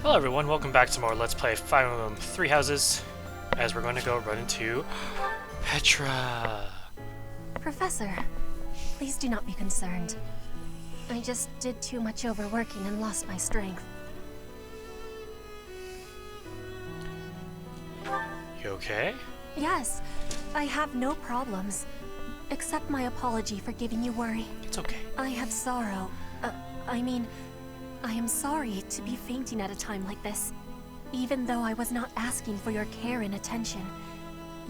Hello everyone, welcome back to more Let's Play Fire Emblem Three Houses, as we're going to go run into Petra. Professor, please do not be concerned. I just did too much overworking and lost my strength. You okay? Yes, I have no problems. Accept my apology for giving you worry. It's okay. I have sorrow. I am sorry to be fainting at a time like this. Even though I was not asking for your care and attention,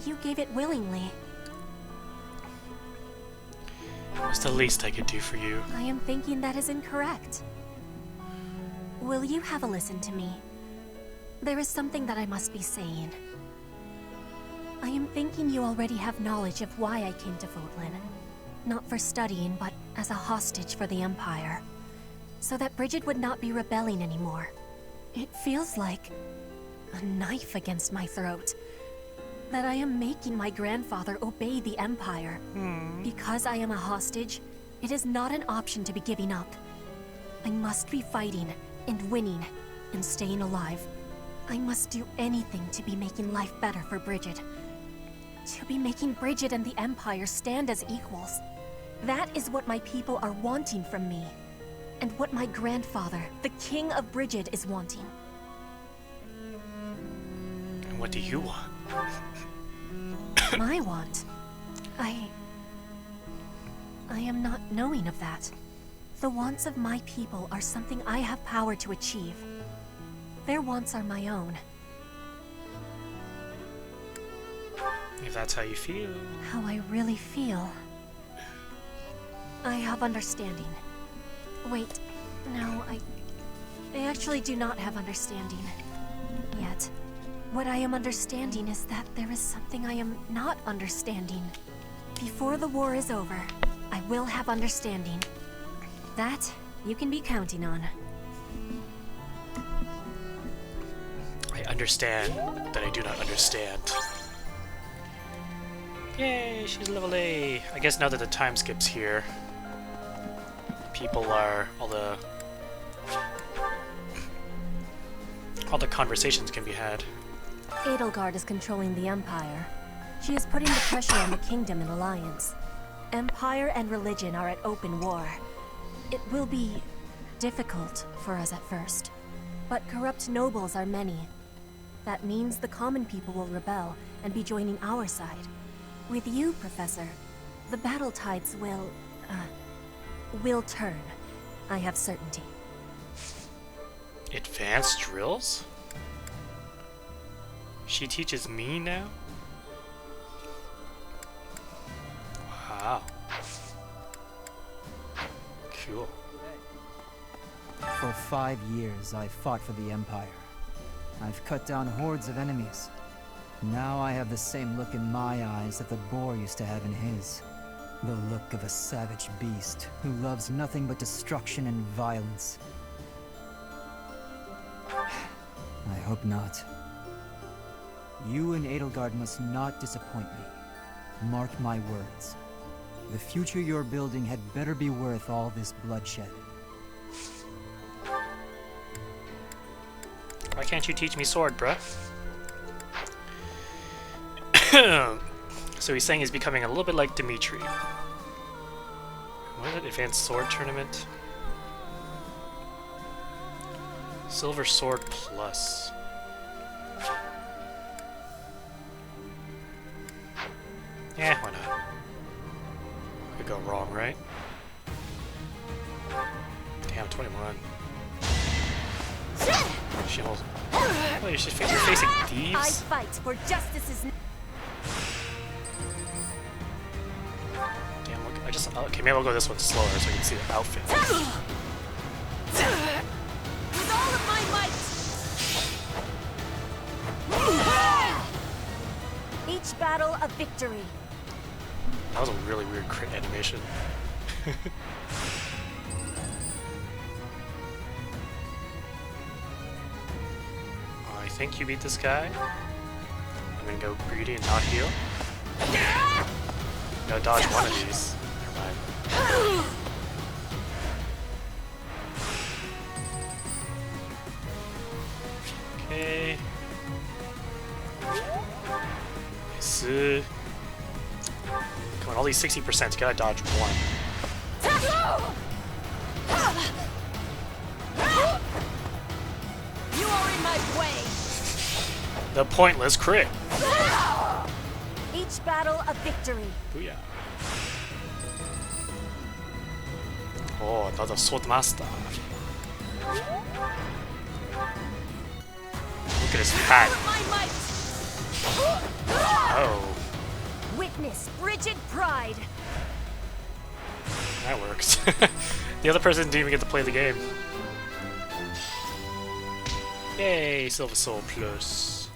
you gave it willingly. What's the least I could do for you? I am thinking that is incorrect. Will you have a listen to me? There is something that I must be saying. I am thinking you already have knowledge of why I came to Fodlan. Not for studying, but as a hostage for the Empire. So that Bridget would not be rebelling anymore. It feels like a knife against my throat. That I am making my grandfather obey the Empire. Because I am a hostage, it is not an option to be giving up. I must be fighting and winning and staying alive. I must do anything to be making life better for Bridget. To be making Bridget and the Empire stand as equals. That is what my people are wanting from me. And what my grandfather, the King of Bridget, is wanting. And what do you want? My want? I am not knowing of that. The wants of my people are something I have power to achieve. Their wants are my own. If that's how you feel. How I really feel. I have understanding. Wait, no, I actually do not have understanding. Yet. What I am understanding is that there is something I am not understanding. Before the war is over, I will have understanding. That you can be counting on. I understand that I do not understand. Yay, she's level A. I guess now that the time skip's here, people are all the conversations can be had. Edelgard is controlling the Empire. She is putting the pressure on the Kingdom and Alliance. Empire and religion are at open war. It will be difficult for us at first, but corrupt nobles are many. That means the common people will rebel and be joining our side. With you, Professor, the battle tides will turn. I have certainty. Advanced drills? She teaches me now? Wow. Cool. For 5 years, I've fought for the Empire. I've cut down hordes of enemies. Now I have the same look in my eyes that the boar used to have in his. The look of a savage beast who loves nothing but destruction and violence. I hope not. You and Edelgard must not disappoint me. Mark my words. The future you're building had better be worth all this bloodshed. Why can't you teach me sword, bruh? So he's saying he's becoming a little bit like Dimitri. What is it? Advanced Sword Tournament? Silver Sword Plus. Yeah, why not? Could go wrong, right? Damn, 21. She almost... Oh, you're facing I thieves? fight for justice's. Damn, look, I just... Okay, maybe I'll go this one slower so you can see the outfit. With all of my might! Each battle a victory. That was a really weird crit animation. I think you beat this guy. I'm gonna go greedy and not heal. No, dodge one of these. Never mind. Okay. Nice. Come on, all these 60%. You gotta dodge one. You are in my way. The pointless crit. Each battle a victory. Booyah. Oh, another sword master. Look at his hat. My might. Oh, Witness frigid pride. that works. The other person didn't even get to play the game. Yay, Silver Soul Plus.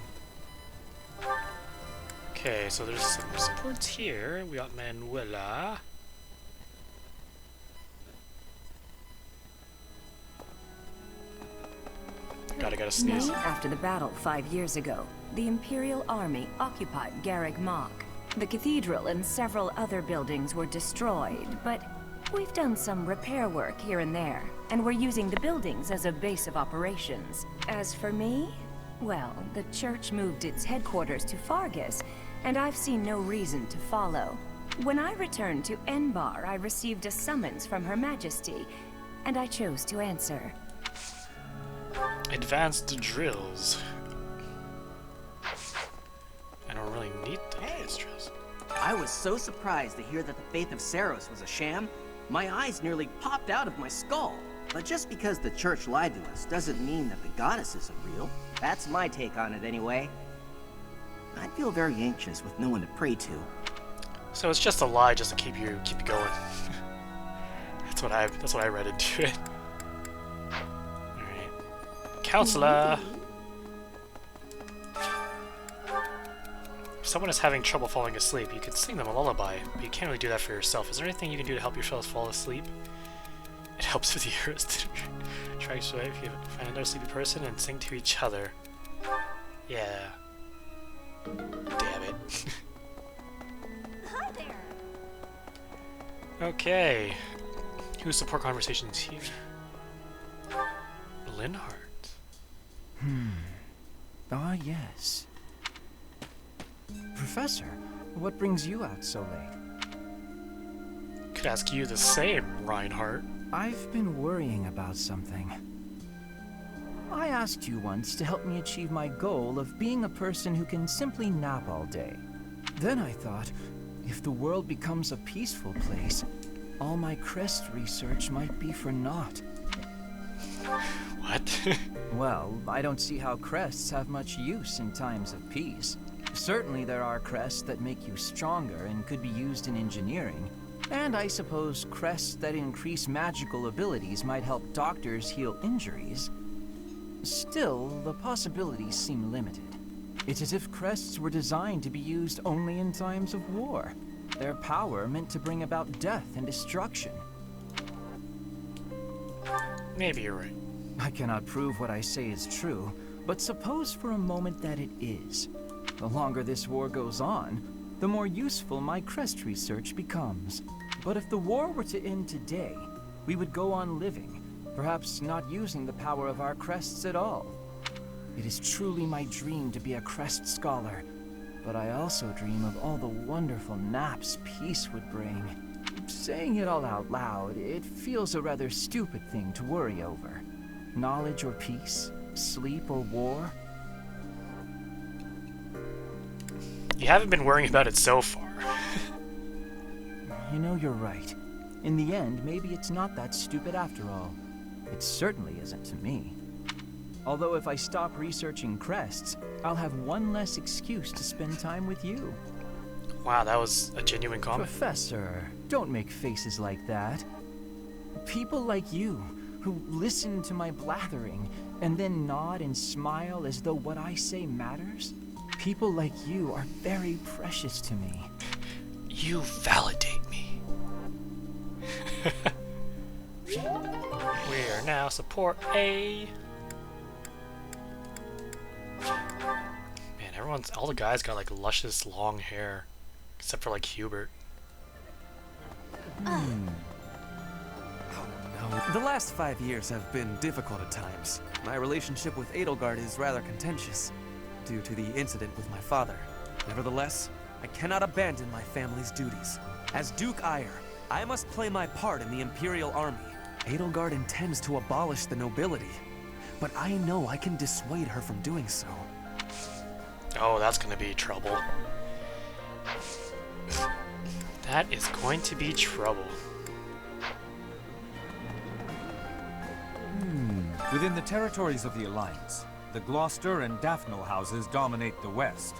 Okay, so there's some supports here. We got Manuela. Gotta sneeze. After the battle 5 years ago, the Imperial Army occupied Garreg Mach. The cathedral and several other buildings were destroyed, but we've done some repair work here and there, and we're using the buildings as a base of operations. As for me, well, the church moved its headquarters to Fargus, and I've seen no reason to follow. When I returned to Enbar, I received a summons from Her Majesty, and I chose to answer. Advanced drills. I don't really need the advanced drills. I was so surprised to hear that the faith of Saros was a sham, my eyes nearly popped out of my skull. But just because the church lied to us doesn't mean that the goddess isn't real. That's my take on it anyway. I'd feel very anxious with no one to pray to. So it's just a lie just to keep you going. that's what I read into it. Alright. Counselor! If someone is having trouble falling asleep, you can sing them a lullaby, but you can't really do that for yourself. Is there anything you can do to help yourselves fall asleep? It helps with ears. Try to if you find another sleepy person and sing to each other. Yeah. Damn it. Hi there. Okay. Who's support conversations here? Linhardt. Ah, yes. Professor, what brings you out so late? Could ask you the same, Reinhardt. I've been worrying about something. I asked you once to help me achieve my goal of being a person who can simply nap all day. Then I thought, if the world becomes a peaceful place, all my crest research might be for naught. What? Well, I don't see how crests have much use in times of peace. Certainly there are crests that make you stronger and could be used in engineering. And I suppose crests that increase magical abilities might help doctors heal injuries. Still, the possibilities seem limited. It's as if crests were designed to be used only in times of war. Their power meant to bring about death and destruction. Maybe you're right. I cannot prove what I say is true, but suppose for a moment that it is. The longer this war goes on, the more useful my crest research becomes. But if the war were to end today, we would go on living, perhaps not using the power of our crests at all. It is truly my dream to be a crest scholar, but I also dream of all the wonderful naps peace would bring. Saying it all out loud, it feels a rather stupid thing to worry over. Knowledge or peace, sleep or war. You haven't been worrying about it so far. You know, you're right. In the end, maybe it's not that stupid after all. It certainly isn't to me. Although if I stop researching crests, I'll have one less excuse to spend time with you. Wow, that was a genuine comment. Professor, don't make faces like that. People like you, who listen to my blathering and then nod and smile as though what I say matters, people like you are very precious to me. You validate me. We are now support A. Man, all the guys got like luscious long hair, except for like Hubert. Oh no. The last 5 years have been difficult at times. My relationship with Edelgard is rather contentious, due to the incident with my father. Nevertheless, I cannot abandon my family's duties. As Duke Eyre, I must play my part in the Imperial Army. Edelgard intends to abolish the nobility, but I know I can dissuade her from doing so. Oh, that's gonna be trouble. That is going to be trouble. Within the territories of the Alliance, the Gloucester and Daphne houses dominate the West.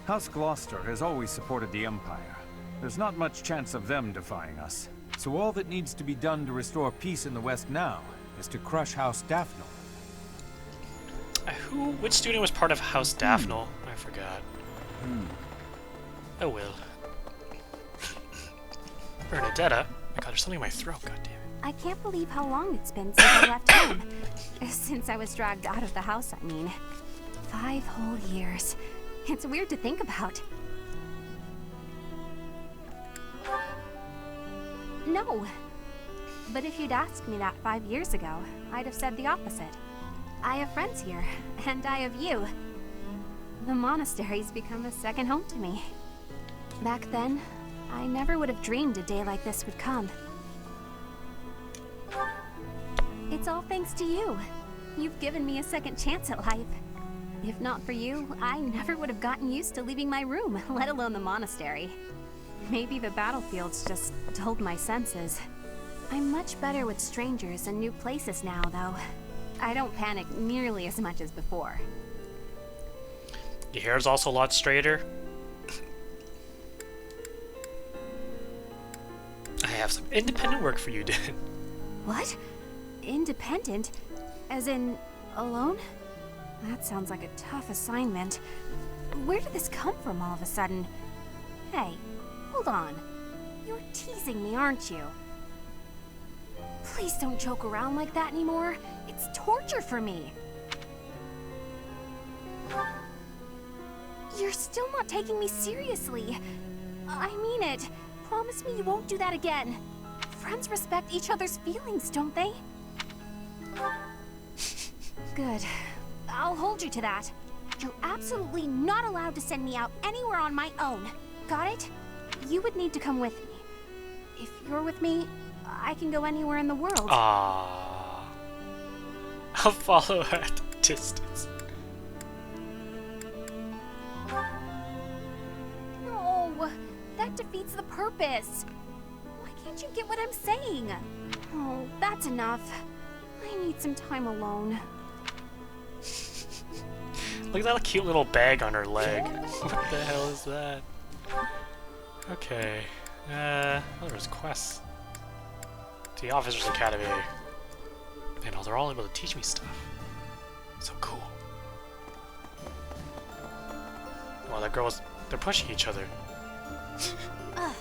House Gloucester has always supported the Empire. There's not much chance of them defying us. So all that needs to be done to restore peace in the West now is to crush House Daphne. Which student was part of House Daphne? I forgot. Oh well. Bernadetta? Oh my god, there's something in my throat, goddammit. I can't believe how long it's been since I left home. Since I was dragged out of the house, I mean. 5 whole years. It's weird to think about. No. But if you'd asked me that 5 years ago, I'd have said the opposite. I have friends here, and I have you. The monastery's become a second home to me. Back then, I never would have dreamed a day like this would come. It's all thanks to you. You've given me a second chance at life. If not for you, I never would have gotten used to leaving my room, let alone the monastery. Maybe the battlefield's just dulled my senses. I'm much better with strangers and new places now, though. I don't panic nearly as much as before. Your hair's also a lot straighter. I have some independent work for you, Dan. What? Independent? As in, alone? That sounds like a tough assignment. Where did this come from all of a sudden? Hey, hold on. You're teasing me, aren't you? Please don't joke around like that anymore. It's torture for me. You're still not taking me seriously. I mean it. Promise me you won't do that again. Friends respect each other's feelings, don't they? Good. I'll hold you to that. You're absolutely not allowed to send me out anywhere on my own. Got it? You would need to come with me. If you're with me, I can go anywhere in the world. Ah, I'll follow at a distance. No, that defeats the purpose. Why can't you get what I'm saying? Oh, that's enough. I need some time alone. Look at that cute little bag on her leg. What the hell is that? Okay. Oh, there's quests. The Officers Academy. Man, they're all able to teach me stuff. So cool. Wow, that girl was... They're pushing each other. No,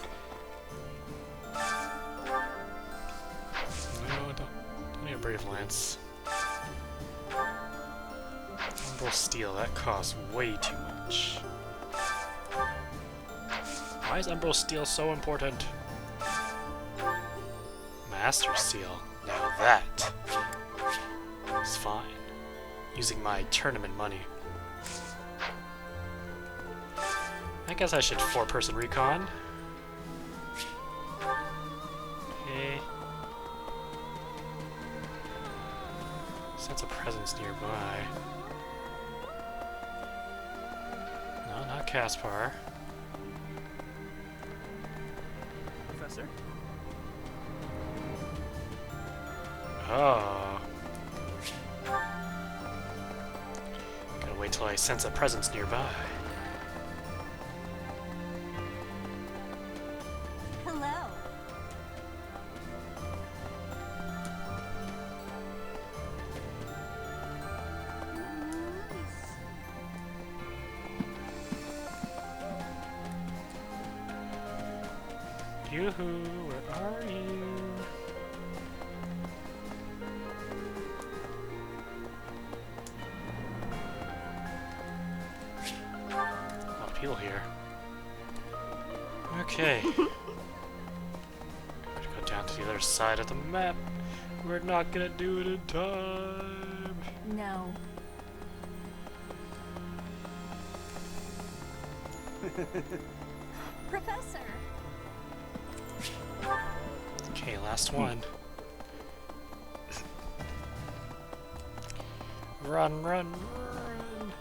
don't need a Brave Lance. Umbral Steel, that costs way too much. Why is Umbral Steel so important? Master Seal. Now that is fine. Using my tournament money. I guess I should 4-person recon. Okay. Sense of presence nearby. No, not Caspar. Professor? Oh. Gotta wait till I sense a presence nearby. Hello. Yoo-hoo, where are you? A lot of people here. Okay. I'm gonna go down to the other side of the map. We're not gonna do it in time. No. Professor! Okay, last one. Run, run, run.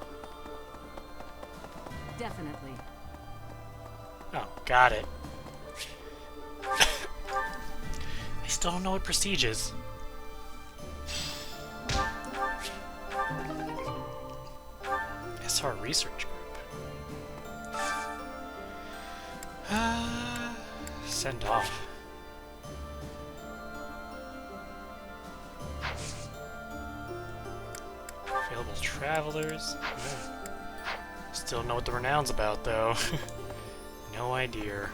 Definitely. Oh, got it. I still don't know what prestige is. SR Research Group. Send off. Available travelers. Still don't know what the renown's about, though. No idea.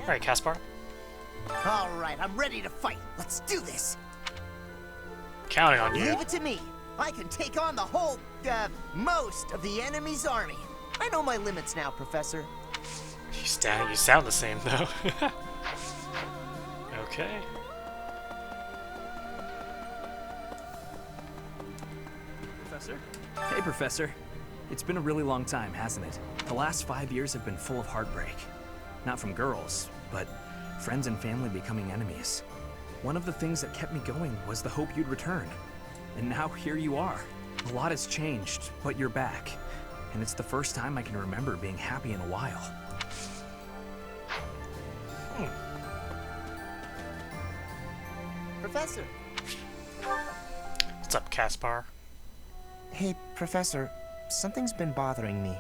Alright, Caspar. Alright, I'm ready to fight. Let's do this. Counting on you. Leave it to me. I can take on the whole, most of the enemy's army. I know my limits now, Professor. You sound the same, though. Okay. Professor? Hey, Professor. It's been a really long time, hasn't it? The last 5 years have been full of heartbreak. Not from girls, but friends and family becoming enemies. One of the things that kept me going was the hope you'd return. And now here you are. A lot has changed, but you're back. And it's the first time I can remember being happy in a while. Professor. What's up, Caspar? Hey, Professor. Something's been bothering me.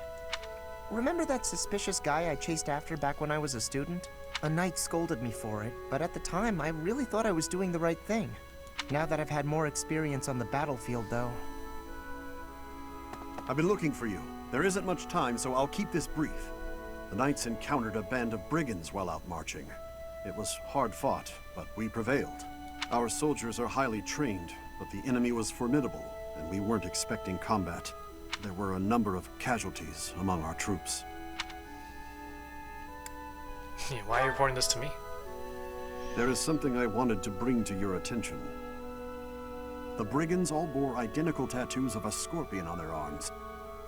Remember that suspicious guy I chased after back when I was a student? A knight scolded me for it, but at the time I really thought I was doing the right thing. Now that I've had more experience on the battlefield, though... I've been looking for you. There isn't much time, so I'll keep this brief. The knights encountered a band of brigands while out marching. It was hard fought, but we prevailed. Our soldiers are highly trained, but the enemy was formidable, and we weren't expecting combat. There were a number of casualties among our troops. Yeah, why are you reporting this to me? There is something I wanted to bring to your attention. The brigands all bore identical tattoos of a scorpion on their arms.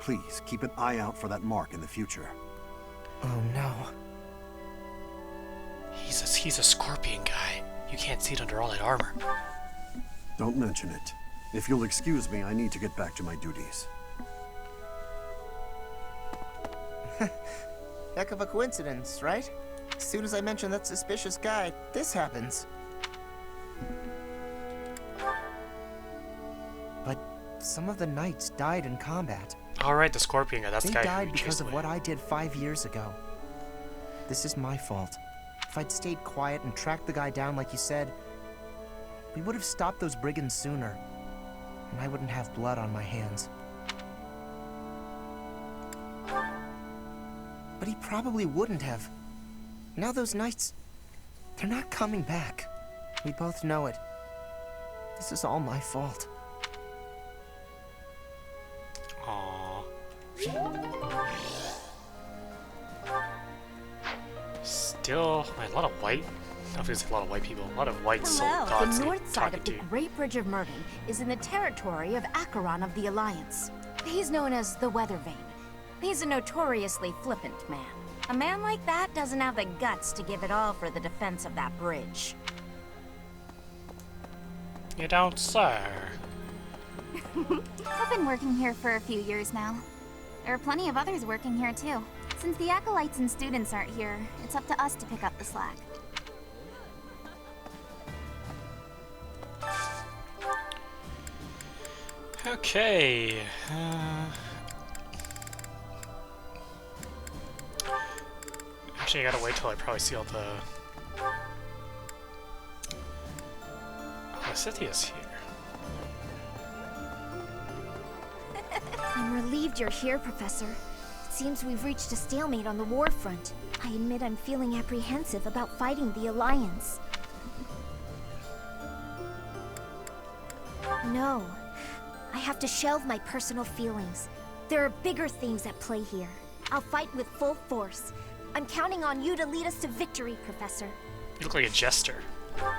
Please, keep an eye out for that mark in the future. Oh no. He's a scorpion guy. You can't see it under all that armor. Don't mention it. If you'll excuse me, I need to get back to my duties. Heck of a coincidence, right? As soon as I mention that suspicious guy, this happens. But some of the knights died in combat. Alright, the scorpion guy. That's They the guy died who because chased of away. what I did 5 years ago. This is my fault. If I'd stayed quiet and tracked the guy down like you said, we would have stopped those brigands sooner. And I wouldn't have blood on my hands. But he probably wouldn't have. Now those knights, they're not coming back. We both know it. This is all my fault. Aww. Still, man, a lot of white. I don't think a lot of white people. A lot of white soul Hello, gods the that north side talking of the to you. Great Bridge of Merton is in the territory of Acheron of the Alliance. He's known as the Weather Vane. He's a notoriously flippant man. A man like that doesn't have the guts to give it all for the defense of that bridge. You don't, sir. I've been working here for a few years now. There are plenty of others working here too. Since the acolytes and students aren't here, it's up to us to pick up the slack. Okay. Actually, I gotta wait till I probably see all the... Oh, Scythia's here. I'm relieved you're here, Professor. It seems we've reached a stalemate on the war front. I admit I'm feeling apprehensive about fighting the Alliance. No. I have to shelve my personal feelings. There are bigger themes at play here. I'll fight with full force. I'm counting on you to lead us to victory, Professor. You look like a jester. Wow,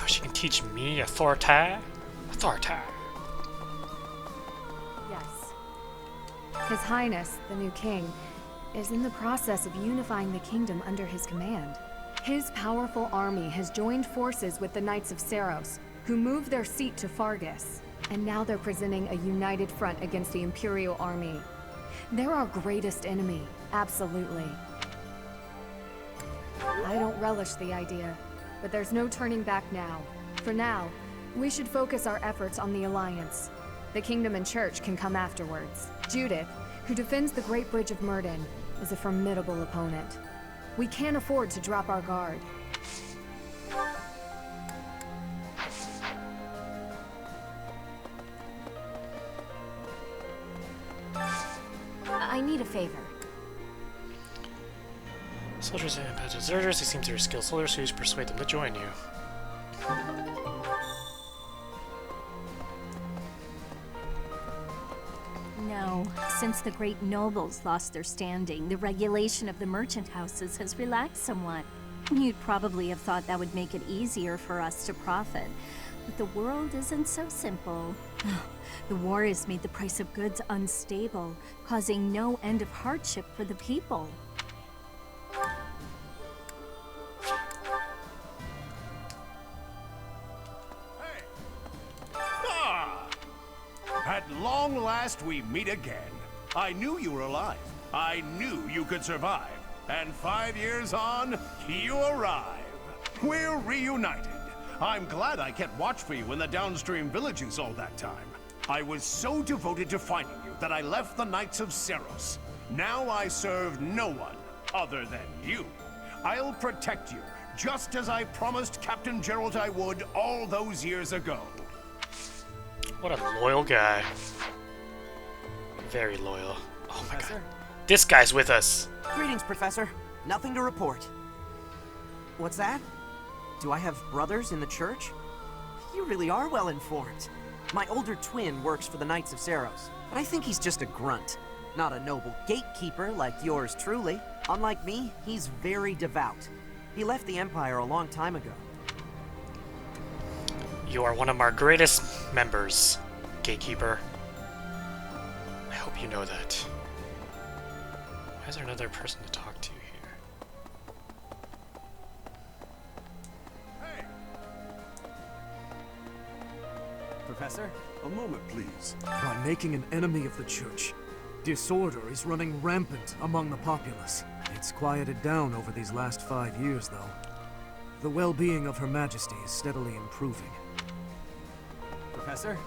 she can teach me authority? Authority. Yes. His Highness, the new king, is in the process of unifying the kingdom under his command. His powerful army has joined forces with the Knights of Seiros, who moved their seat to Fargus, and now they're presenting a united front against the Imperial army. They're our greatest enemy, absolutely. I don't relish the idea, but there's no turning back now. For now, we should focus our efforts on the Alliance. The Kingdom and Church can come afterwards. Judith, who defends the Great Bridge of Myrden, is a formidable opponent. We can't afford to drop our guard. I need a favor. Soldiers and deserters, it seems there are skilled soldiers who persuade them to join you. No, since the great nobles lost their standing, the regulation of the merchant houses has relaxed somewhat. You'd probably have thought that would make it easier for us to profit. But the world isn't so simple. The war has made the price of goods unstable, causing no end of hardship for the people. At long last we meet again. I knew you were alive. I knew you could survive. And 5 years on, you arrive. We're reunited. I'm glad I kept watch for you in the downstream villages all that time. I was so devoted to finding you that I left the Knights of Seiros. Now I serve no one other than you. I'll protect you, just as I promised Captain Gerald I would all those years ago. What a loyal guy. Very loyal. Oh my god. This guy's with us. Greetings, Professor. Nothing to report. What's that? Do I have brothers in the church? You really are well informed. My older twin works for the Knights of Seiros, but I think he's just a grunt. Not a noble gatekeeper like yours truly. Unlike me, he's very devout. He left the Empire a long time ago. You are one of our greatest members, Gatekeeper. I hope you know that. Why is there another person to talk to here? Professor? A moment, please. By making an enemy of the church, disorder is running rampant among the populace. It's quieted down over these last 5 years, though. The well-being of Her Majesty is steadily improving. Professor?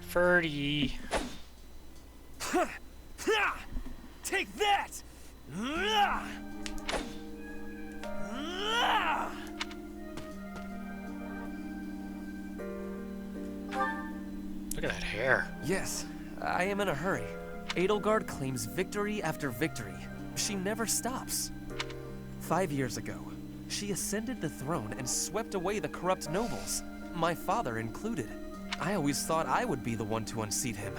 Ferdy. Take that! Look at that hair. Yes, I am in a hurry. Edelgard claims victory after victory. She never stops. 5 years ago, she ascended the throne and swept away the corrupt nobles, my father included. I always thought I would be the one to unseat him.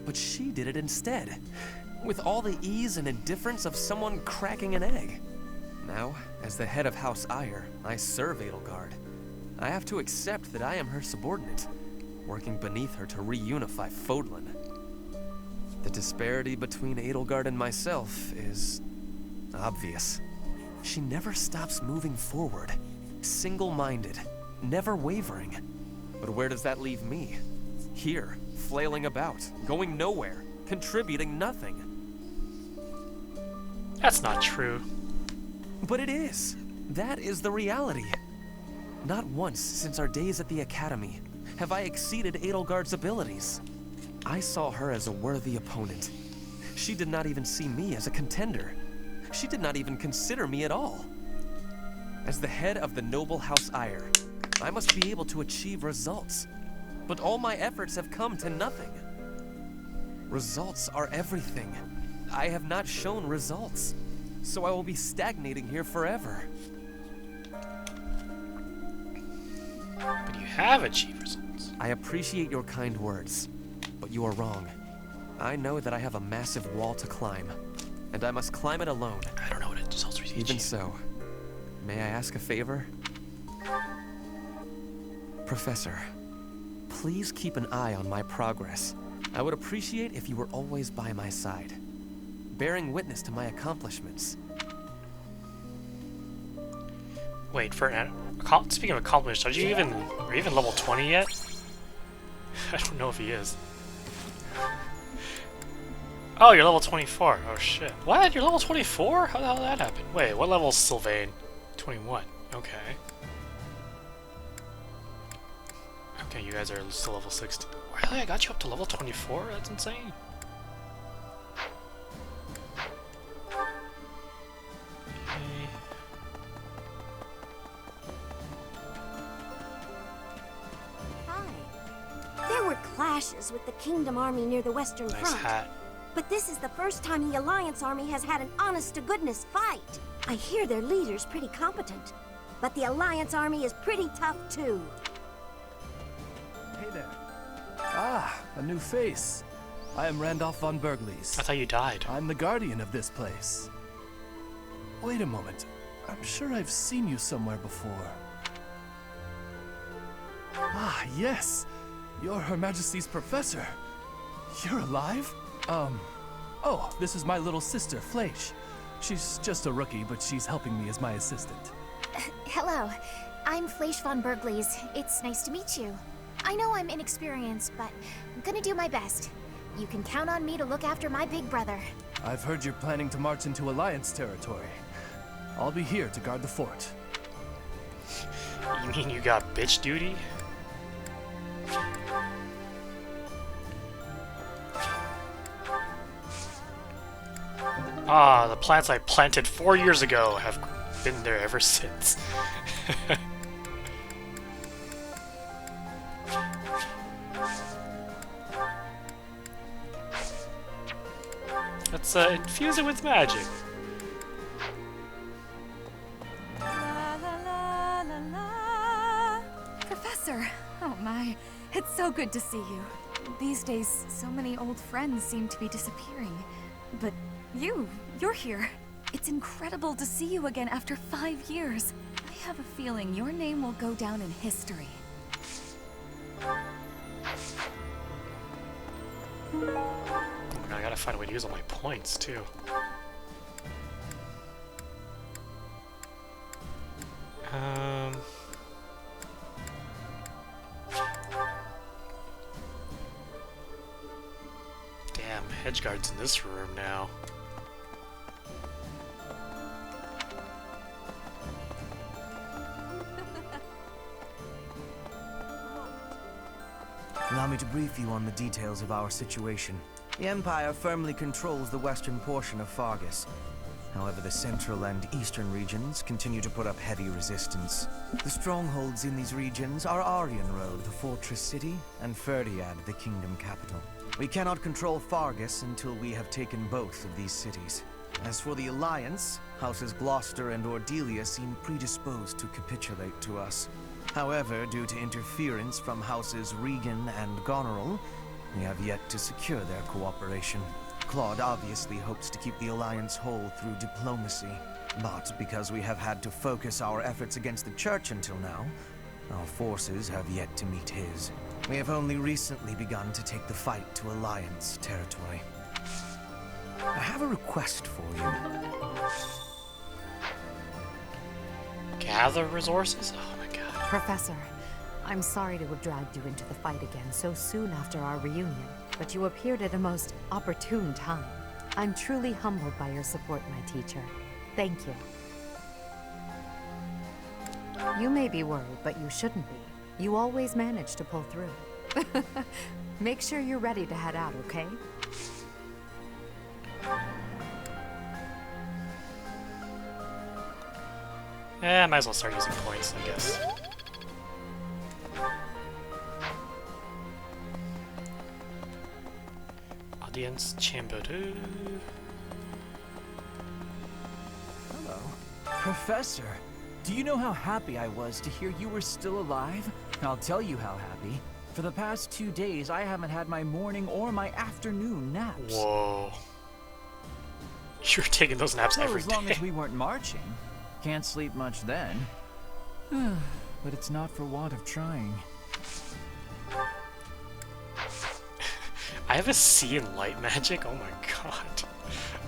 But she did it instead, with all the ease and indifference of someone cracking an egg. Now, as the head of House Eyre, I serve Edelgard. I have to accept that I am her subordinate, working beneath her to reunify Fodlan. The disparity between Edelgard and myself is obvious. She never stops moving forward, single-minded, never wavering. But where does that leave me? Here, flailing about, going nowhere, contributing nothing. That's not true. But it is. That is the reality. Not once since our days at the Academy have I exceeded Edelgard's abilities. I saw her as a worthy opponent. She did not even see me as a contender. She did not even consider me at all. As the head of the noble House Eyre, I must be able to achieve results. But all my efforts have come to nothing. Results are everything. I have not shown results, so I will be stagnating here forever. But you have achieved results. I appreciate your kind words, but you are wrong. I know that I have a massive wall to climb. and I must climb it alone. I don't know what it results. Even so, may I ask a favor? Professor, please keep an eye on my progress. I would appreciate if you were always by my side, bearing witness to my accomplishments. Wait, speaking of accomplishments, are you even level 20 yet? I don't know if he is. Oh, you're level 24. Oh shit. What? You're level 24? How the hell did that happen? Wait, what level is Sylvain? 21. Okay. Okay, you guys are still level 60. Really? I got you up to level 24? That's insane. There were clashes with the Kingdom Army near the Western Nice Front. hat. But this is the first time the Alliance Army has had an honest-to-goodness fight. I hear their leader's pretty competent. But the Alliance Army is pretty tough, too. Hey there. Ah, a new face. I am Randolph von Bergles. I thought you died. I'm the guardian of this place. Wait a moment. I'm sure I've seen you somewhere before. Ah, yes. You're Her Majesty's professor. You're alive? Oh, this is my little sister, Fleisch. She's just a rookie, but she's helping me as my assistant. Hello, I'm Fleisch von Bergles. It's nice to meet you. I know I'm inexperienced, but I'm gonna do my best. You can count on me to look after my big brother. I've heard you're planning to march into Alliance territory. I'll be here to guard the fort. You mean you got bitch duty? Ah, the plants I planted 4 years ago have been there ever since. Let's infuse it with magic. Professor! Oh my, it's so good to see you. These days, so many old friends seem to be disappearing. But you're here. It's incredible to see you again after 5 years. I have a feeling your name will go down in history. I gotta find a way to use all my points, too. Damn, Hedgeguard's in this room now. Allow me to brief you on the details of our situation. The Empire firmly controls the western portion of Fargus. However, the central and eastern regions continue to put up heavy resistance. The strongholds in these regions are Aryan Road, the fortress city, and Ferdiad, the kingdom capital. We cannot control Fargus until we have taken both of these cities. As for the Alliance, Houses Gloucester and Ordelia seem predisposed to capitulate to us. However, due to interference from Houses Regan and Goneril, we have yet to secure their cooperation. Claude obviously hopes to keep the Alliance whole through diplomacy, but because we have had to focus our efforts against the Church until now, our forces have yet to meet his. We have only recently begun to take the fight to Alliance territory. I have a request for you. Gather resources? Oh my god. Professor, I'm sorry to have dragged you into the fight again so soon after our reunion, but you appeared at a most opportune time. I'm truly humbled by your support, my teacher. Thank you. You may be worried, but you shouldn't be. You always manage to pull through. Make sure you're ready to head out, okay? Yeah, I might as well start using points, I guess. Audience chamber 2. Hello. Professor, do you know how happy I was to hear you were still alive? I'll tell you how happy. For the past 2 days, I haven't had my morning or my afternoon naps. Whoa. You're taking those naps Well, every as long day. as we weren't marching. Can't sleep much then. But it's not for want of trying. I have a C in light magic? Oh my god.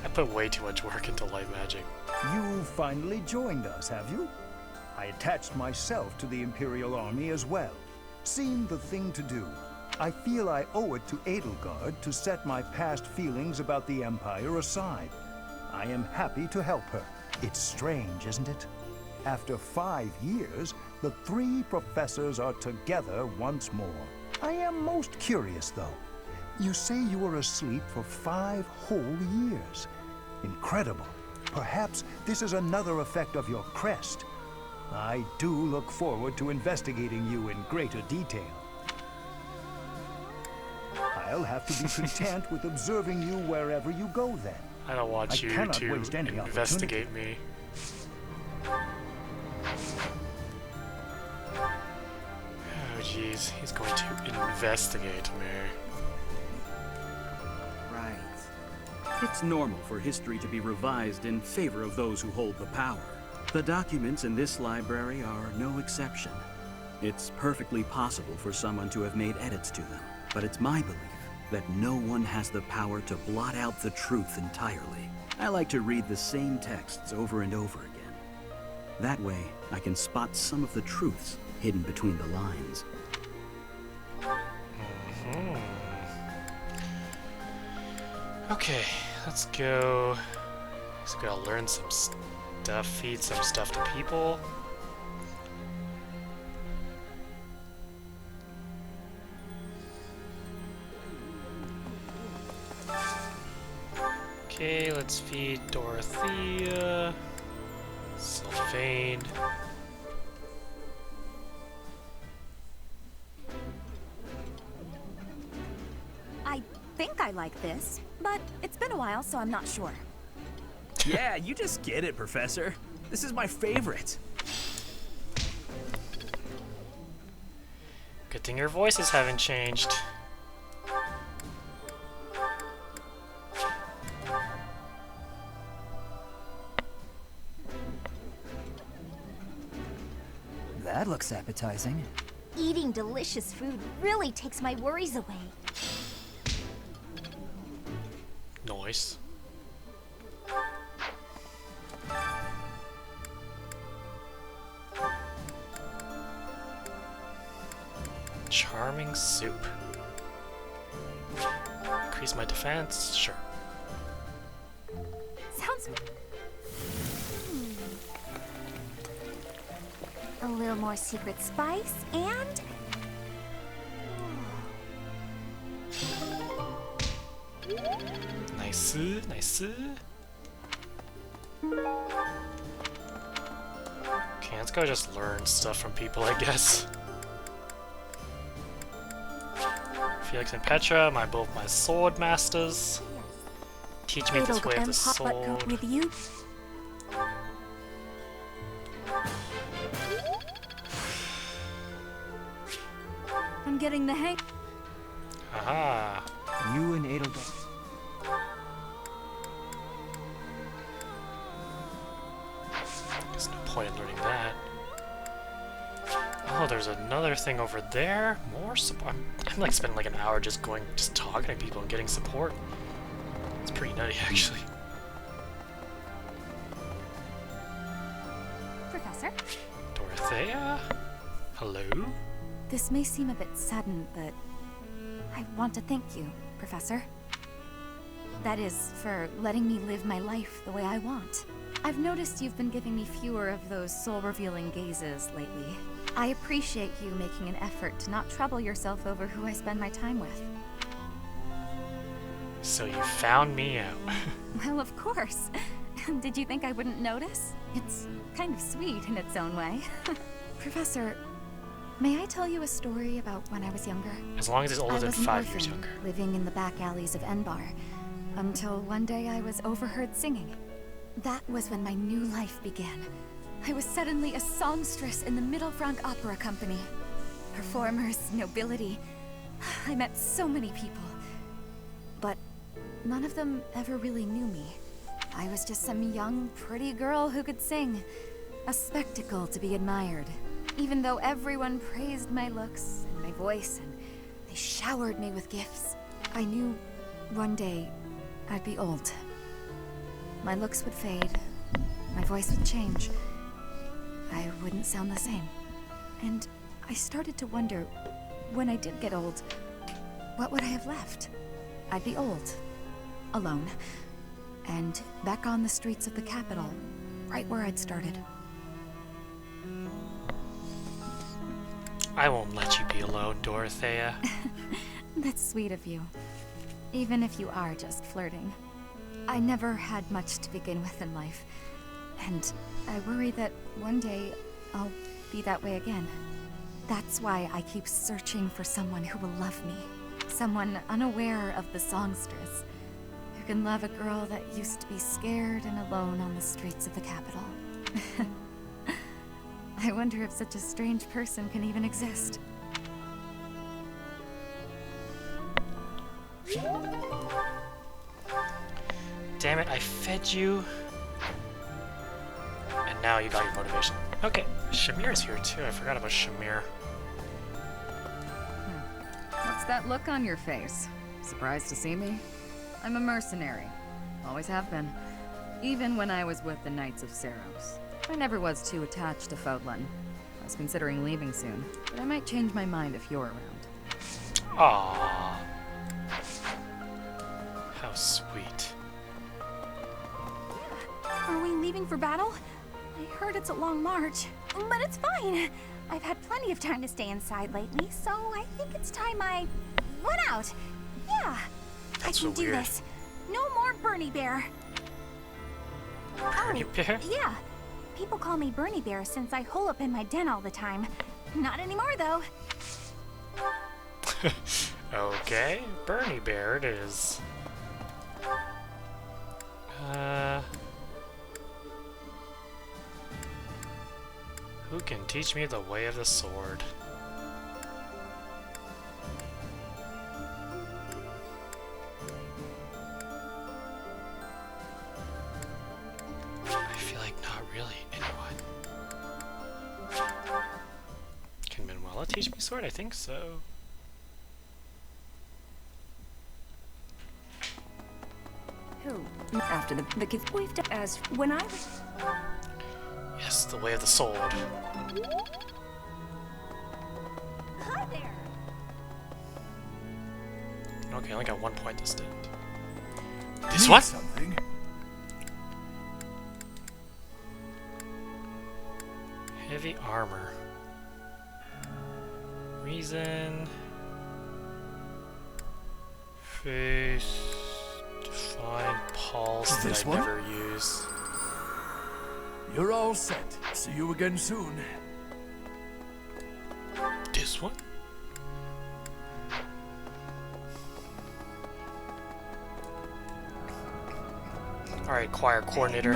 I put way too much work into light magic. You finally joined us, have you? I attached myself to the Imperial Army as well. Seemed the thing to do. I feel I owe it to Edelgard to set my past feelings about the Empire aside. I am happy to help her. It's strange, isn't it? After 5 years, the 3 professors are together once more. I am most curious, though. You say you were asleep for 5 whole years. Incredible. Perhaps this is another effect of your crest. I do look forward to investigating you in greater detail. I'll have to be content with observing you wherever you go then. I don't want you to investigate me. Oh jeez, he's going to investigate me. Right. It's normal for history to be revised in favor of those who hold the power. The documents in this library are no exception. It's perfectly possible for someone to have made edits to them, but it's my belief that no one has the power to blot out the truth entirely. I like to read the same texts over and over again. That way, I can spot some of the truths hidden between the lines. Okay, let's go. So we gotta learn some stuff, feed some stuff to people. Okay, let's feed Dorothea, Sylvain. I think I like this, but it's been a while, so I'm not sure. Yeah, you just get it, Professor. This is my favorite. Good thing your voices haven't changed. That looks appetizing. Eating delicious food really takes my worries away. Nice. Charming soup. Increase my defense? Sure. Sounds... A little more secret spice, and... Nice, nice. Okay, let's go just learn stuff from people, I guess. Felix and Petra, both my sword masters. Teach me this way of the sword. With you? I'm getting the hang. Aha. You and Edelgard. There's no point in learning that. Oh, there's another thing over there. More support. I'm like spending like an hour just talking to people and getting support. It's pretty nutty, actually. Professor? Dorothea? Hello? This may seem a bit sudden, but I want to thank you, Professor. That is, for letting me live my life the way I want. I've noticed you've been giving me fewer of those soul-revealing gazes lately. I appreciate you making an effort to not trouble yourself over who I spend my time with. So you found me out. Well, of course. Did you think I wouldn't notice? It's kind of sweet in its own way. Professor, may I tell you a story about when I was younger? As long as it's older than 5 years orphan, younger. Living in the back alleys of Enbar, until one day I was overheard singing. That was when my new life began. I was suddenly a songstress in the Mittelfrank Opera Company. Performers, nobility. I met so many people. But none of them ever really knew me. I was just some young, pretty girl who could sing. A spectacle to be admired. Even though everyone praised my looks and my voice, and they showered me with gifts, I knew one day I'd be old. My looks would fade, my voice would change. I wouldn't sound the same. And I started to wonder, when I did get old, what would I have left? I'd be old, alone, and back on the streets of the capital, right where I'd started. I won't let you be alone, Dorothea. That's sweet of you. Even if you are just flirting. I never had much to begin with in life, and I worry that one day I'll be that way again. That's why I keep searching for someone who will love me. Someone unaware of the songstress, who can love a girl that used to be scared and alone on the streets of the capital. I wonder if such a strange person can even exist. Damn it, I fed you. And now you got your motivation. Okay, Shamir's here too. I forgot about Shamir. What's that look on your face? Surprised to see me? I'm a mercenary. Always have been. Even when I was with the Knights of Saros. I never was too attached to Fodlan. I was considering leaving soon, but I might change my mind if you're around. Aww. How sweet. Are we leaving for battle? I heard it's a long march, but it's fine. I've had plenty of time to stay inside lately, so I think it's time I run out. Yeah, That's I so can do weird. this. No more Bernie Bear. Bernie Bear? Yeah. People call me Bernie Bear since I hole up in my den all the time. Not anymore, though. Okay, Bernie Bear it is. Who can teach me the way of the sword? I feel like not really anyone. Can Manuela teach me sword? I think so. Who? After the we've done as when I was. Yes, the way of the sword. Hi there. Okay, I only got 1 point to spend. This one? Something. Heavy armor. Reason. Face. Define pulse that This I one? never use. You're all set. See you again soon. This one? Alright, choir coordinator.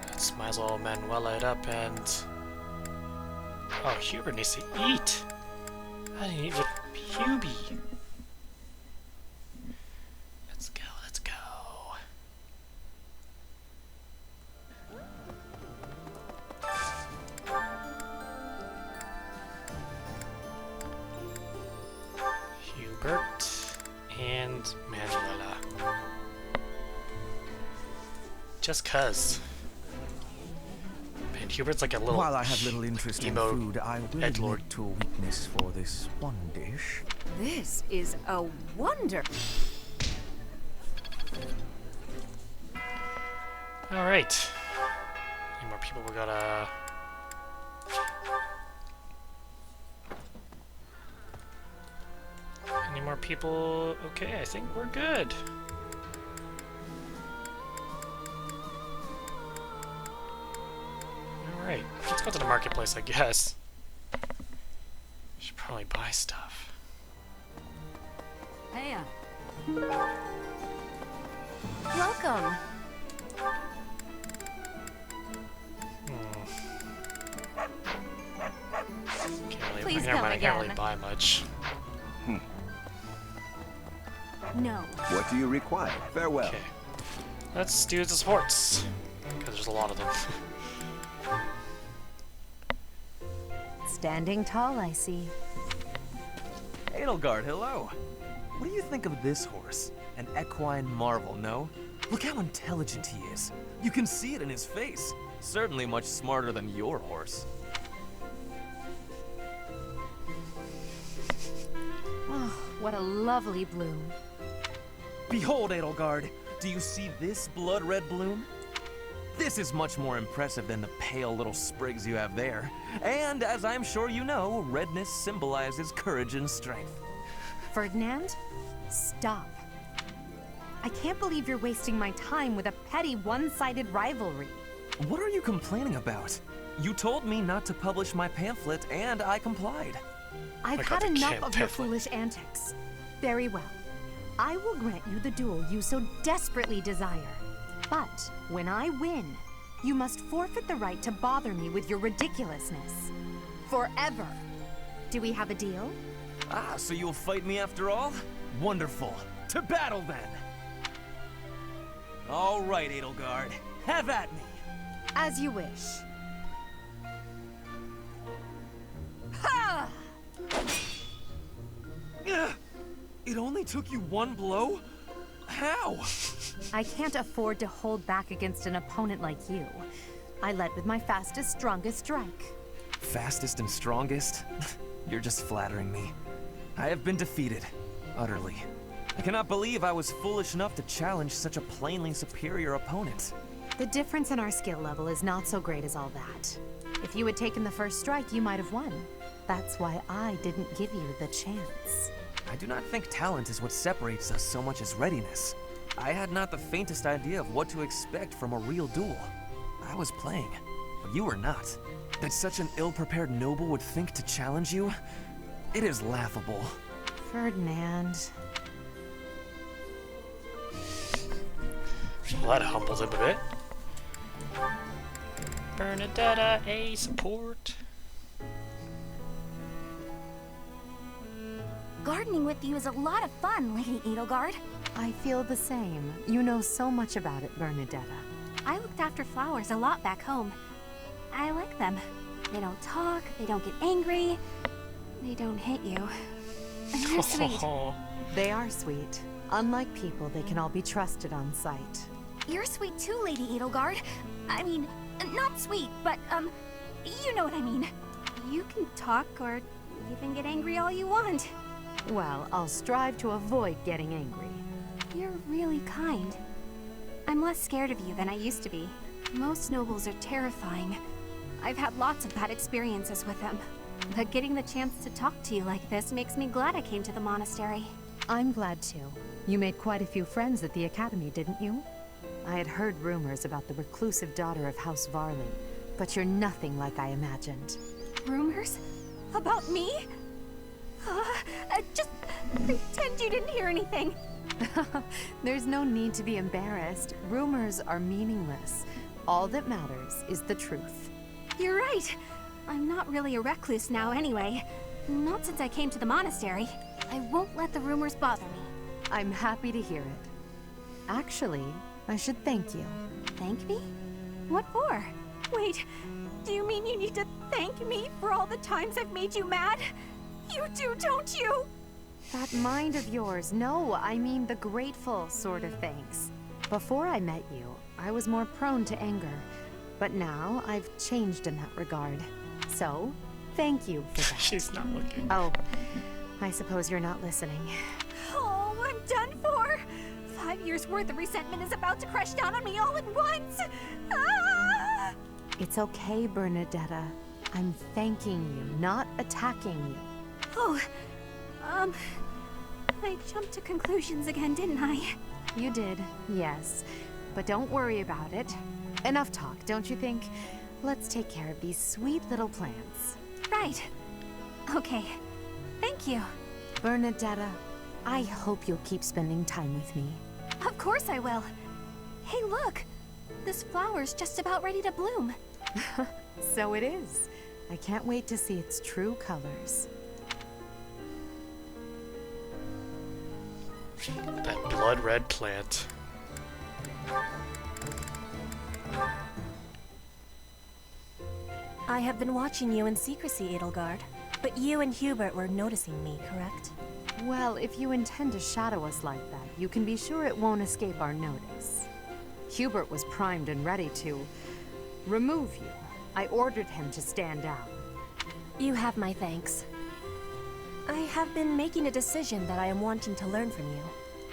Let's might as well Manuela it up and... Oh, Hubert needs to eat! I didn't eat with Hubie! Let's go, let's go. Hubert and Manuela. Just cuz. Man, Hubert's like a little While I have little interest in emo food, I will edgelord. admit to a weakness for this one dish. This is a wonder. Alright. Any more people we gotta... Any more people? Okay, I think we're good. Alright, let's go to the marketplace, I guess. Should probably buy stuff. Hey, Welcome. Please Never come mind, I can't really again. buy much. No. What do you require? Farewell. Okay. Let's do the supports, because there's a lot of them. Standing tall, I see. Edelgard, hello. What do you think of this horse? An equine marvel, no? Look how intelligent he is. You can see it in his face. Certainly much smarter than your horse. Oh, what a lovely bloom. Behold, Edelgard. Do you see this blood-red bloom? This is much more impressive than the pale little sprigs you have there. And, as I'm sure you know, redness symbolizes courage and strength. Ferdinand, stop. I can't believe you're wasting my time with a petty, one-sided rivalry. What are you complaining about? You told me not to publish my pamphlet, and I complied. I've had enough of your foolish antics. Very well. I will grant you the duel you so desperately desire. But when I win, you must forfeit the right to bother me with your ridiculousness. Forever. Do we have a deal? Ah, so you'll fight me after all? Wonderful. To battle, then! All right, Edelgard. Have at me! As you wish. Ha! It only took you one blow? How? I can't afford to hold back against an opponent like you. I led with my fastest, strongest strike. Fastest and strongest? You're just flattering me. I have been defeated. Utterly. I cannot believe I was foolish enough to challenge such a plainly superior opponent. The difference in our skill level is not so great as all that. If you had taken the first strike, you might have won. That's why I didn't give you the chance. I do not think talent is what separates us so much as readiness. I had not the faintest idea of what to expect from a real duel. I was playing, but you were not. That such an ill-prepared noble would think to challenge you? It is laughable. Ferdinand. Well, that humbles him a bit. Bernadetta, a support. Gardening with you is a lot of fun, Lady Edelgard. I feel the same. You know so much about it, Bernadetta. I looked after flowers a lot back home. I like them. They don't talk, they don't get angry, they don't hit you. And they're sweet. They are sweet. Unlike people, they can all be trusted on sight. You're sweet too, Lady Edelgard. I mean, not sweet, but, you know what I mean. You can talk or even get angry all you want. Well, I'll strive to avoid getting angry. You're really kind. I'm less scared of you than I used to be. Most nobles are terrifying. I've had lots of bad experiences with them. But getting the chance to talk to you like this makes me glad I came to the monastery. I'm glad too. You made quite a few friends at the academy, didn't you? I had heard rumors about the reclusive daughter of House Varley, but you're nothing like I imagined. Rumors? About me? Just pretend you didn't hear anything. There's no need to be embarrassed. Rumors are meaningless. All that matters is the truth. You're right. I'm not really a recluse now anyway. Not since I came to the monastery. I won't let the rumors bother me. I'm happy to hear it. Actually, I should thank you. Thank me? What for? Wait, do you mean you need to thank me for all the times I've made you mad? You do, don't you? That mind of yours. No, I mean the grateful sort of thanks. Before I met you, I was more prone to anger. But now, I've changed in that regard. So, thank you for that. She's not looking. Oh, I suppose you're not listening. Oh, I'm done for! 5 years' worth of resentment is about to crash down on me all at once! Ah! It's okay, Bernadetta. I'm thanking you, not attacking you. Oh, I jumped to conclusions again, didn't I? You did, yes. But don't worry about it. Enough talk, don't you think? Let's take care of these sweet little plants. Right. Okay. Thank you. Bernadetta, I hope you'll keep spending time with me. Of course I will. Hey, look! This flower's just about ready to bloom. So it is. I can't wait to see its true colors. That blood red plant. I have been watching you in secrecy, Edelgard. But you and Hubert were noticing me, correct? Well, if you intend to shadow us like that, you can be sure it won't escape our notice. Hubert was primed and ready to remove you. I ordered him to stand down. You have my thanks. I have been making a decision that I am wanting to learn from you.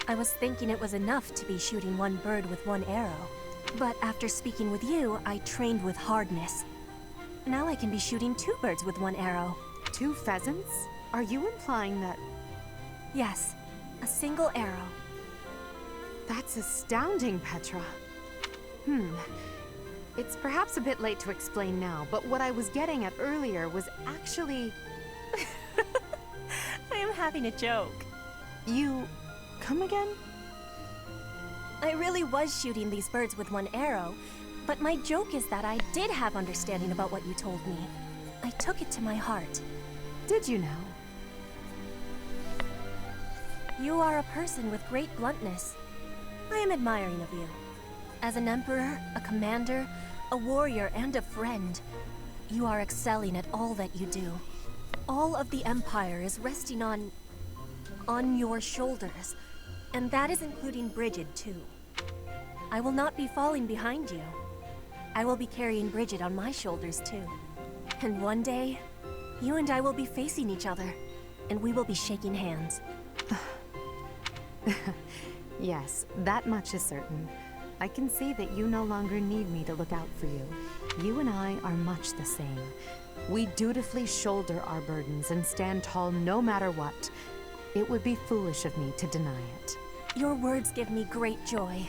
I was thinking it was enough to be shooting one bird with one arrow. But after speaking with you, I trained with hardness. Now I can be shooting 2 birds with 1 arrow. 2 pheasants? Are you implying that... Yes, a single arrow. That's astounding, Petra. It's perhaps a bit late to explain now, but what I was getting at earlier was actually... I am having a joke. You... come again? I really was shooting these birds with 1 arrow, but my joke is that I did have understanding about what you told me. I took it to my heart. Did you now? You are a person with great bluntness. I am admiring of you. As an emperor, a commander, a warrior, and a friend, you are excelling at all that you do. All of the Empire is resting on your shoulders, and that is including Brigid, too. I will not be falling behind you. I will be carrying Brigid on my shoulders, too. And one day, you and I will be facing each other, and we will be shaking hands. Yes, that much is certain. I can see that you no longer need me to look out for you. You and I are much the same. We dutifully shoulder our burdens and stand tall no matter what. It would be foolish of me to deny it. Your words give me great joy.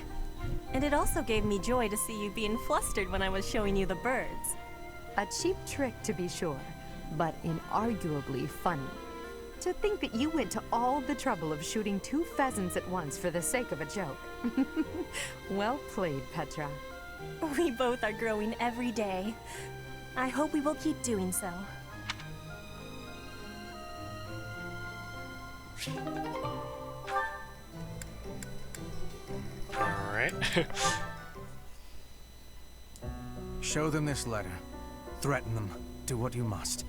And it also gave me joy to see you being flustered when I was showing you the birds. A cheap trick, to be sure, but inarguably funny. To think that you went to all the trouble of shooting 2 pheasants at once for the sake of a joke. Well played, Petra. We both are growing every day. I hope we will keep doing so. Alright. Show them this letter. Threaten them. Do what you must.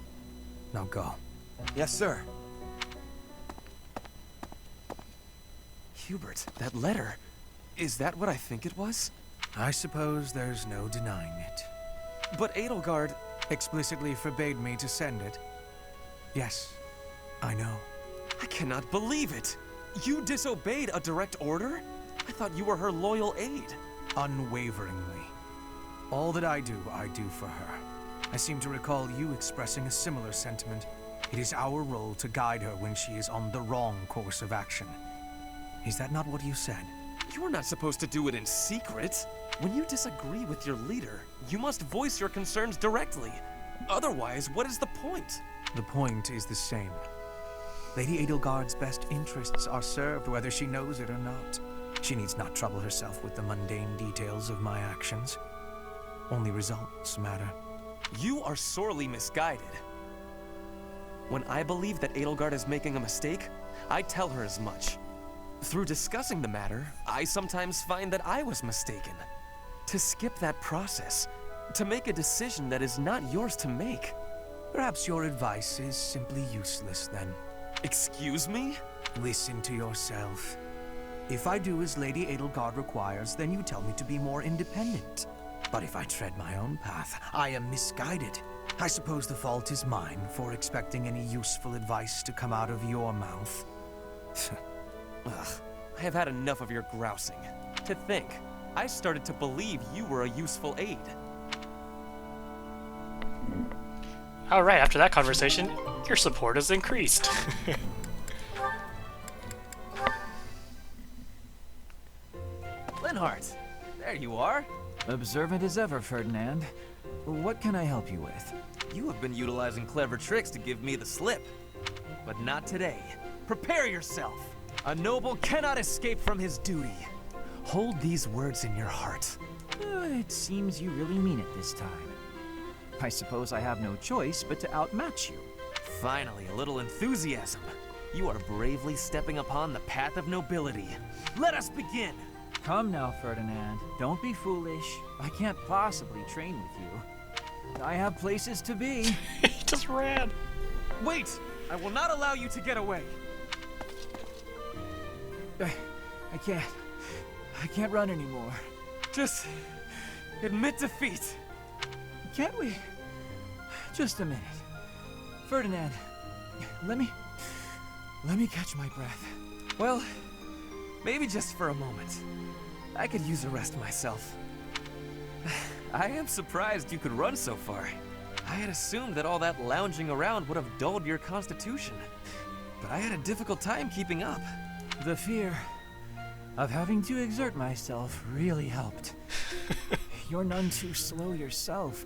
Now go. Yes, sir. Hubert, that letter. Is that what I think it was? I suppose there's no denying it. But Edelgard explicitly forbade me to send it. Yes, I know. I cannot believe it. You disobeyed a direct order? I thought you were her loyal aide. Unwaveringly. All that I do for her. I seem to recall you expressing a similar sentiment. It is our role to guide her when she is on the wrong course of action. Is that not what you said? You are not supposed to do it in secret. When you disagree with your leader, you must voice your concerns directly. Otherwise, what is the point? The point is the same. Lady Edelgard's best interests are served whether she knows it or not. She needs not trouble herself with the mundane details of my actions. Only results matter. You are sorely misguided. When I believe that Edelgard is making a mistake, I tell her as much. Through discussing the matter, I sometimes find that I was mistaken. To skip that process, to make a decision that is not yours to make. Perhaps your advice is simply useless then. Excuse me? Listen to yourself. If I do as Lady Edelgard requires, then you tell me to be more independent. But if I tread my own path, I am misguided. I suppose the fault is mine for expecting any useful advice to come out of your mouth. Ugh, I have had enough of your grousing. To think, I started to believe you were a useful aide. Alright, after that conversation, your support has increased. Linhardt, there you are. Observant as ever, Ferdinand. What can I help you with? You have been utilizing clever tricks to give me the slip. But not today. Prepare yourself. A noble cannot escape from his duty. Hold these words in your heart. It seems you really mean it this time. I suppose I have no choice but to outmatch you. Finally, a little enthusiasm. You are bravely stepping upon the path of nobility. Let us begin. Come now, Ferdinand. Don't be foolish. I can't possibly train with you. I have places to be. He just ran. Wait! I will not allow you to get away. I can't run anymore. Just admit defeat. Can't we? Just a minute. Ferdinand, let me catch my breath. Well, maybe just for a moment. I could use a rest myself. I am surprised you could run so far. I had assumed that all that lounging around would have dulled your constitution. But I had a difficult time keeping up. The fear of having to exert myself really helped. You're none too slow yourself.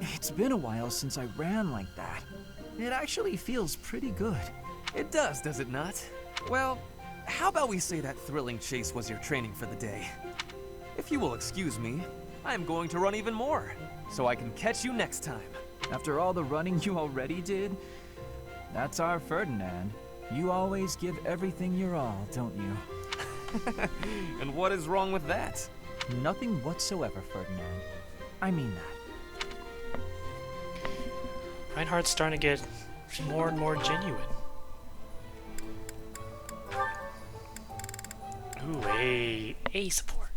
It's been a while since I ran like that. It actually feels pretty good. It does it not? Well, how about we say that thrilling chase was your training for the day? If you will excuse me, I'm going to run even more, so I can catch you next time. After all the running you already did? That's our Ferdinand. You always give everything your all, don't you? And what is wrong with that? Nothing whatsoever, Ferdinand. I mean that. Reinhardt's starting to get more and more genuine. Ooh, A support.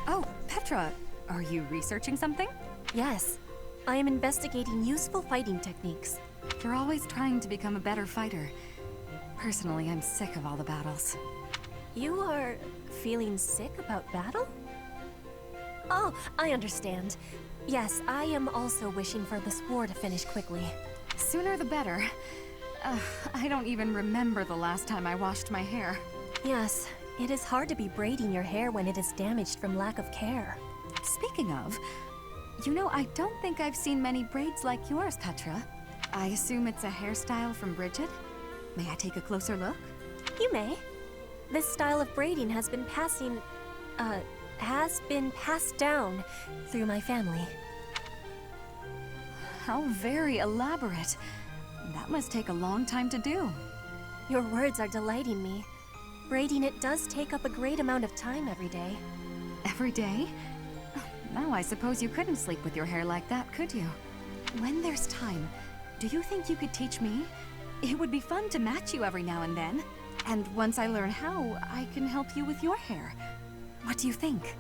Oh, Petra, are you researching something? Yes. I am investigating useful fighting techniques. You're always trying to become a better fighter. Personally, I'm sick of all the battles. You are feeling sick about battle? Oh, I understand. Yes, I am also wishing for this war to finish quickly. Sooner the better. I don't even remember the last time I washed my hair. Yes, it is hard to be braiding your hair when it is damaged from lack of care. Speaking of, you know, I don't think I've seen many braids like yours, Petra. I assume it's a hairstyle from Bridget? May I take a closer look? You may. This style of braiding has been passed down through my family. How very elaborate. That must take a long time to do. Your words are delighting me. Braiding it does take up a great amount of time every day. Every day? Now I suppose you couldn't sleep with your hair like that, could you? When there's time, do you think you could teach me? It would be fun to match you every now and then. And once I learn how, I can help you with your hair. What do you think?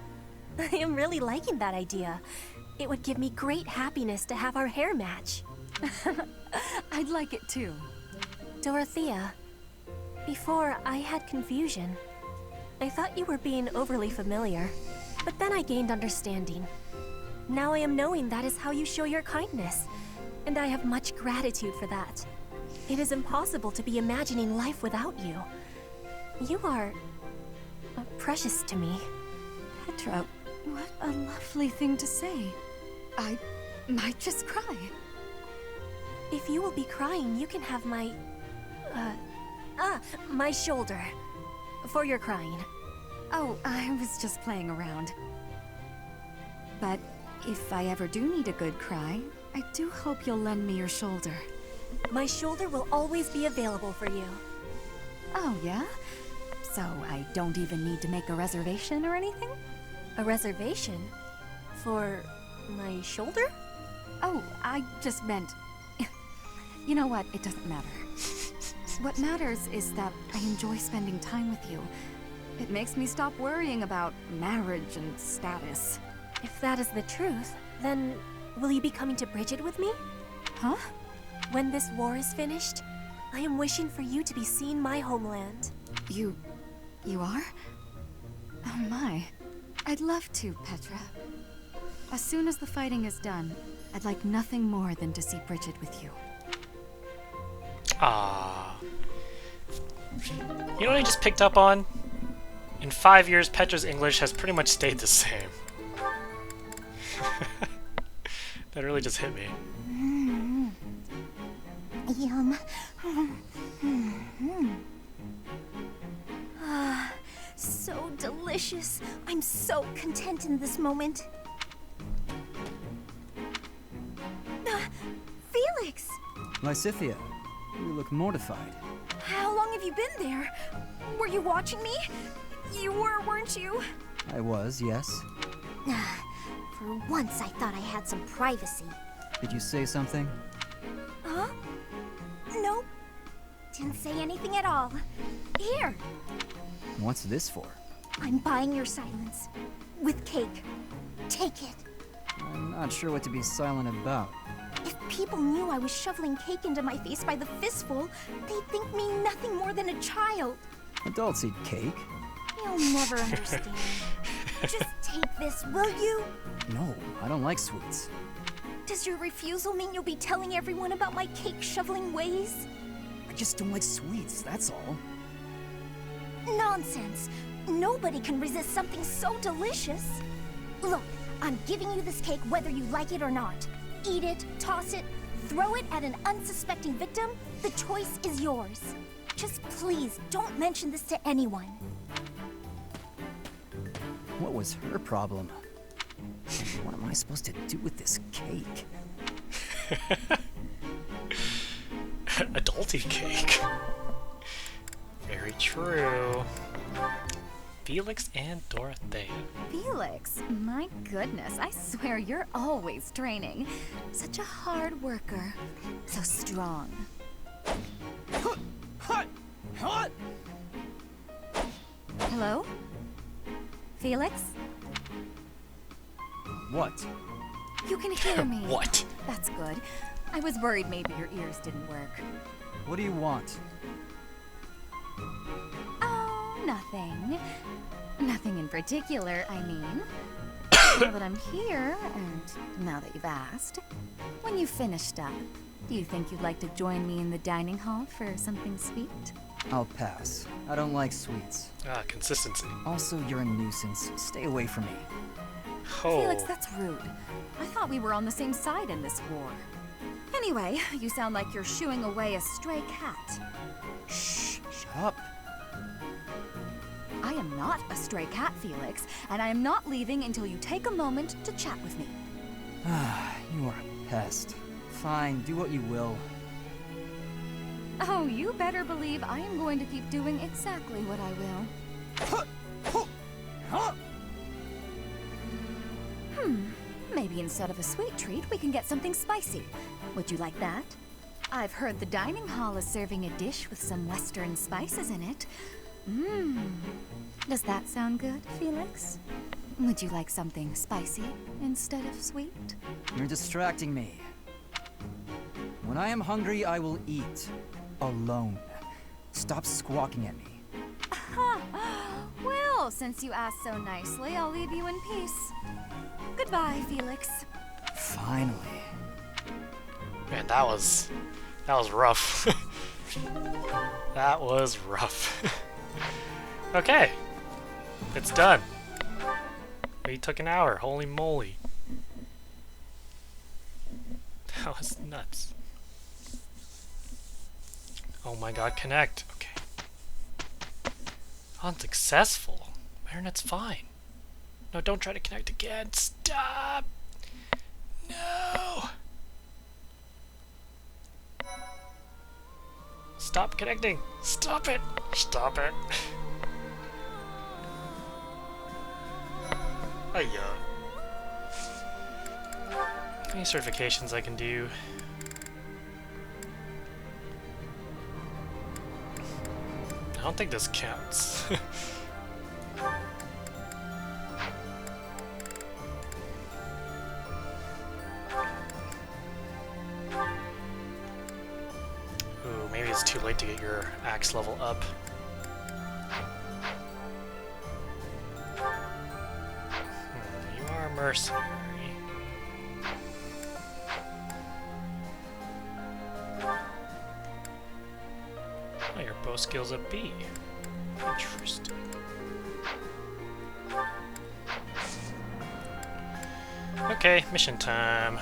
I am really liking that idea. It would give me great happiness to have our hair match. I'd like it too. Dorothea, before I had confusion. I thought you were being overly familiar, but then I gained understanding. Now I am knowing that is how you show your kindness, and I have much gratitude for that. It is impossible to be imagining life without you. You are precious to me. Petra, what a lovely thing to say. I might just cry. If you will be crying, you can have my... my shoulder. For your crying. Oh, I was just playing around. But if I ever do need a good cry, I do hope you'll lend me your shoulder. My shoulder will always be available for you. Oh, yeah? So I don't even need to make a reservation or anything? A reservation? For my shoulder? Oh, I just meant... You know what? It doesn't matter. What matters is that I enjoy spending time with you. It makes me stop worrying about marriage and status. If that is the truth, then will you be coming to Bridget with me? Huh? When this war is finished, I am wishing for you to be seeing my homeland. You are? Oh my. I'd love to, Petra. As soon as the fighting is done, I'd like nothing more than to see Bridget with you. Ah. You know what I just picked up on? In 5 years, Petra's English has pretty much stayed the same. That really just hit me. Yum. Ah, so delicious. I'm so content in this moment. Felix! Lysithea, you look mortified. How long have you been there? Were you watching me? You were, weren't you? I was, yes. For once, I thought I had some privacy. Did you say something? Huh? Nope. Didn't say anything at all. Here. What's this for? I'm buying your silence. With cake. Take it. I'm not sure what to be silent about. If people knew I was shoveling cake into my face by the fistful, they'd think me nothing more than a child. Adults eat cake. You'll never understand. Just take this, will you? No, I don't like sweets. Does your refusal mean you'll be telling everyone about my cake shoveling ways? I just don't like sweets, that's all. Nonsense. Nobody can resist something so delicious. Look, I'm giving you this cake whether you like it or not. Eat it, toss it, throw it at an unsuspecting victim. The choice is yours. Just please don't mention this to anyone. What was her problem? What am I supposed to do with this cake? Adulty cake. Very true. Felix and Dorothea. Felix? My goodness, I swear you're always training. Such a hard worker. So strong. Hello? Felix? What? You can hear me. What? That's good. I was worried maybe your ears didn't work. What do you want? Oh, nothing. Nothing in particular, I mean. Now that I'm here, and now that you've asked, when you've finished up, do you think you'd like to join me in the dining hall for something sweet? I'll pass. I don't like sweets. Ah, consistency. Also, you're a nuisance. Stay away from me. Oh. Felix, that's rude. I thought we were on the same side in this war. Anyway, you sound like you're shooing away a stray cat. Shh, shut up. I am not a stray cat, Felix, and I am not leaving until you take a moment to chat with me. You are a pest. Fine, do what you will. Oh, you better believe I am going to keep doing exactly what I will. Maybe instead of a sweet treat, we can get something spicy. Would you like that? I've heard the dining hall is serving a dish with some western spices in it. Does that sound good, Felix? Would you like something spicy instead of sweet? You're distracting me. When I am hungry, I will eat. Alone. Stop squawking at me. Well, since you asked so nicely, I'll leave you in peace. Goodbye, Felix. Finally. Man, that was rough. That was rough. Okay. It's done. We took an hour. Holy moly. That was nuts. Oh my god, connect. Okay. Unsuccessful. Internet's fine. No, don't try to connect again. Stop! No! Stop connecting! Stop it! Stop it! Hiya. Any certifications I can do? I don't think this counts. Ooh, maybe it's too late to get your axe level up. You are a mercenary. Oh, your bow skill's a B. Interesting. Okay, mission time.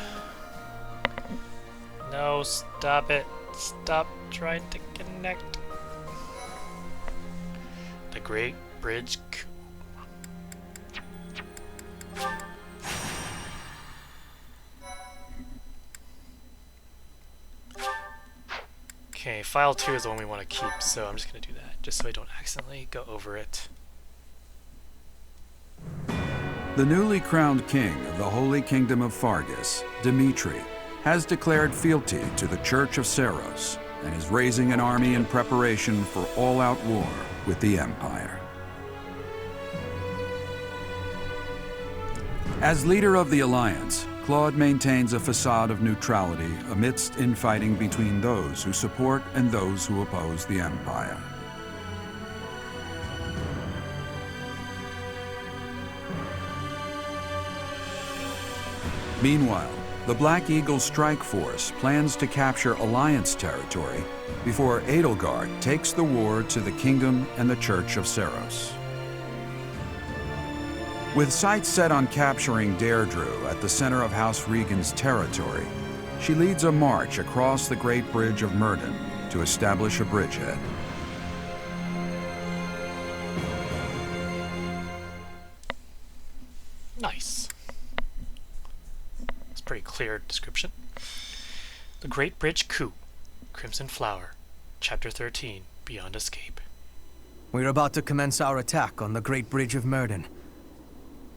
No, stop it. Stop trying to connect. The Great Bridge Coup. Okay, file 2 is the one we want to keep, so I'm just going to do that, just so I don't accidentally go over it. The newly crowned king of the Holy Kingdom of Fargus, Dimitri, has declared fealty to the Church of Seiros and is raising an army in preparation for all-out war with the Empire. As leader of the Alliance, Claude maintains a facade of neutrality amidst infighting between those who support and those who oppose the Empire. Meanwhile, the Black Eagle Strike Force plans to capture Alliance territory before Edelgard takes the war to the Kingdom and the Church of Seiros. With sights set on capturing Deirdre at the center of House Regan's territory, she leads a march across the Great Bridge of Myrddin to establish a bridgehead. Nice. It's a pretty clear description. The Great Bridge Coup, Crimson Flower, Chapter 13, Beyond Escape. We're about to commence our attack on the Great Bridge of Myrddin.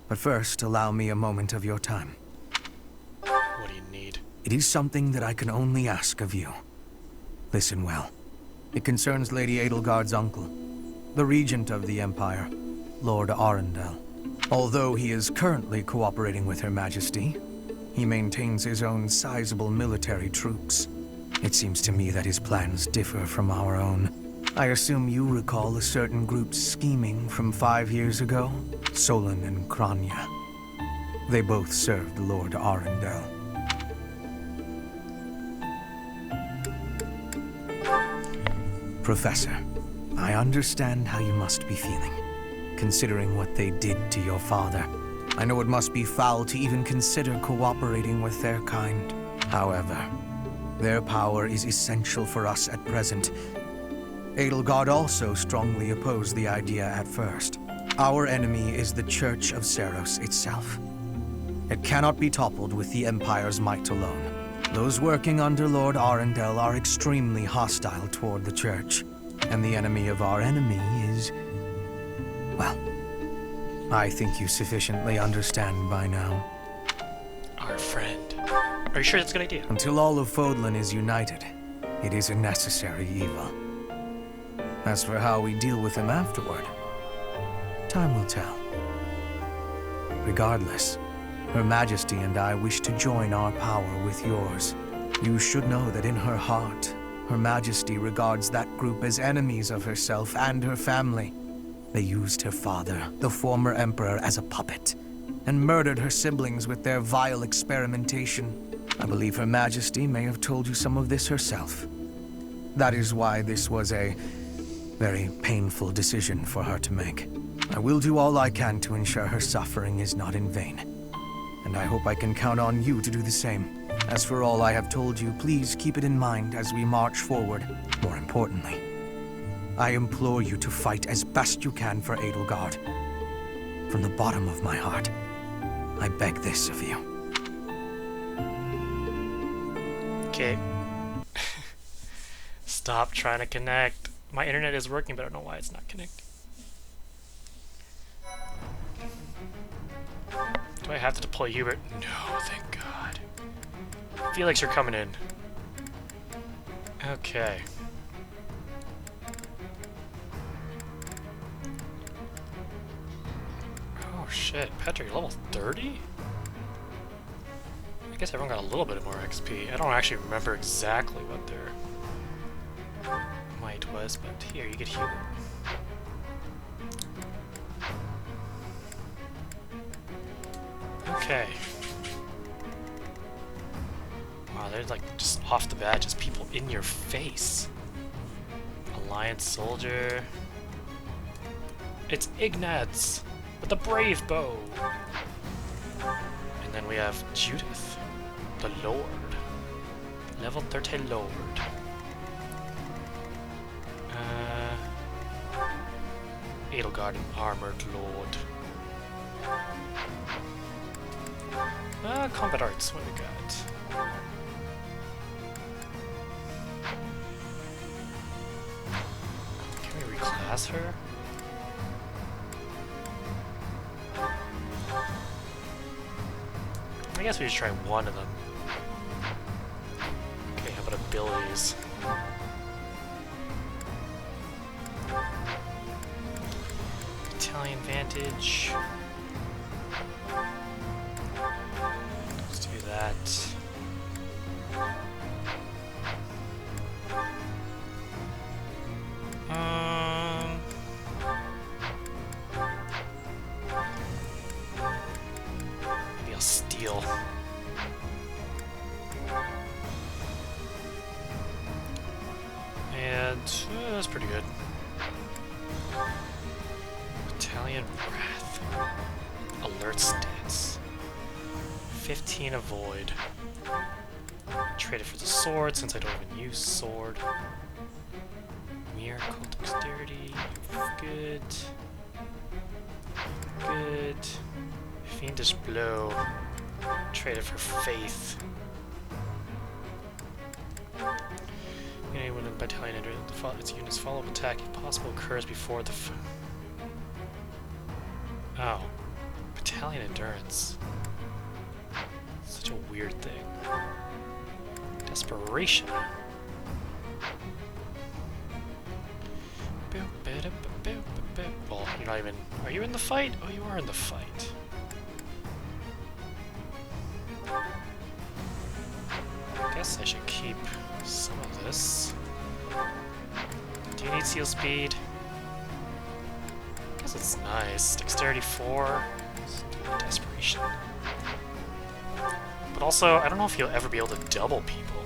But first, allow me a moment of your time. What do you need? It is something that I can only ask of you. Listen well. It concerns Lady Edelgard's uncle, the Regent of the Empire, Lord Arundel. Although he is currently cooperating with Her Majesty, he maintains his own sizable military troops. It seems to me that his plans differ from our own. I assume you recall a certain group's scheming from 5 years ago? Solon and Kranya. They both served Lord Arundel. Professor, I understand how you must be feeling, considering what they did to your father. I know it must be foul to even consider cooperating with their kind. However, their power is essential for us at present. Edelgard also strongly opposed the idea at first. Our enemy is the Church of Seiros itself. It cannot be toppled with the Empire's might alone. Those working under Lord Arundel are extremely hostile toward the Church, and the enemy of our enemy is... well, I think you sufficiently understand by now. Our friend. Are you sure that's a good idea? Until all of Fodlan is united, it is a necessary evil. As for how we deal with him afterward, time will tell. Regardless, Her Majesty and I wish to join our power with yours. You should know that in her heart, Her Majesty regards that group as enemies of herself and her family. They used her father, the former emperor, as a puppet, and murdered her siblings with their vile experimentation. I believe Her Majesty may have told you some of this herself. That is why this was a very painful decision for her to make. I will do all I can to ensure her suffering is not in vain. And I hope I can count on you to do the same. As for all I have told you, please keep it in mind as we march forward. More importantly, I implore you to fight as best you can for Edelgard. From the bottom of my heart, I beg this of you. Okay. Stop trying to connect. My internet is working, but I don't know why it's not connecting. Do I have to deploy Hubert? No, thank God. Felix, you're coming in. Okay. Oh shit, Patrick, you're level 30? I guess everyone got a little bit more XP. I don't actually remember exactly what their might was, but here, you get Hubert. Okay. Wow, they're like just off the bat, just people in your face. Alliance soldier. It's Ignatz with a brave bow. And then we have Judith, the Lord. Level 30 Lord. Edelgard, an armored lord. Combat arts, what do we got? Can we reclass her? guess we should try one of them. Okay, how about abilities? Battalion Vantage. Let's do that. Maybe I'll steal. And that's pretty good. Battalion Wrath. Alert stance. 15 avoid. Trade it for the sword since I don't even use sword. Miracle dexterity. Good. Good. Fiendish blow. Trade it for faith. When a battalion enters its unit's follow-up attack, if possible, occurs before the. Oh, battalion endurance. Such a weird thing. Desperation. Well, you're not even. Are you in the fight? Oh, you are in the fight. I guess I should keep some of this. Do you need seal speed? I guess it's nice. Dexterity 4. Let's do desperation. But also, I don't know if you'll ever be able to double people.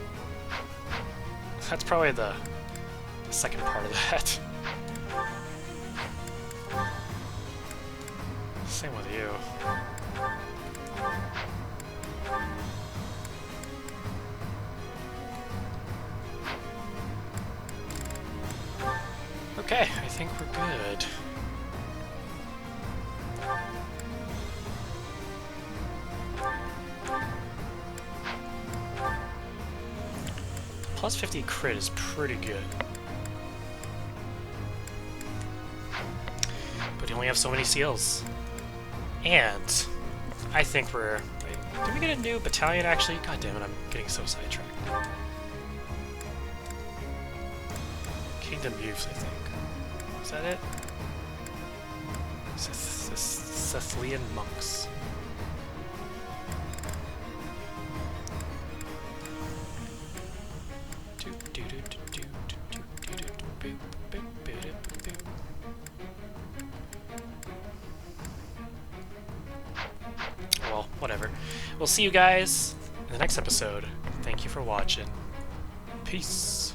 That's probably the second part of that. Same with you. Okay, I think we're good. Plus 50 crit is pretty good. But you only have so many seals. And I think we're... Wait, did we get a new battalion actually? God damn it, I'm getting so sidetracked. Kingdom Youth, I think. Is that it? Sethlian monks. Well, whatever. We'll see you guys in the next episode. Thank you for watching. Peace.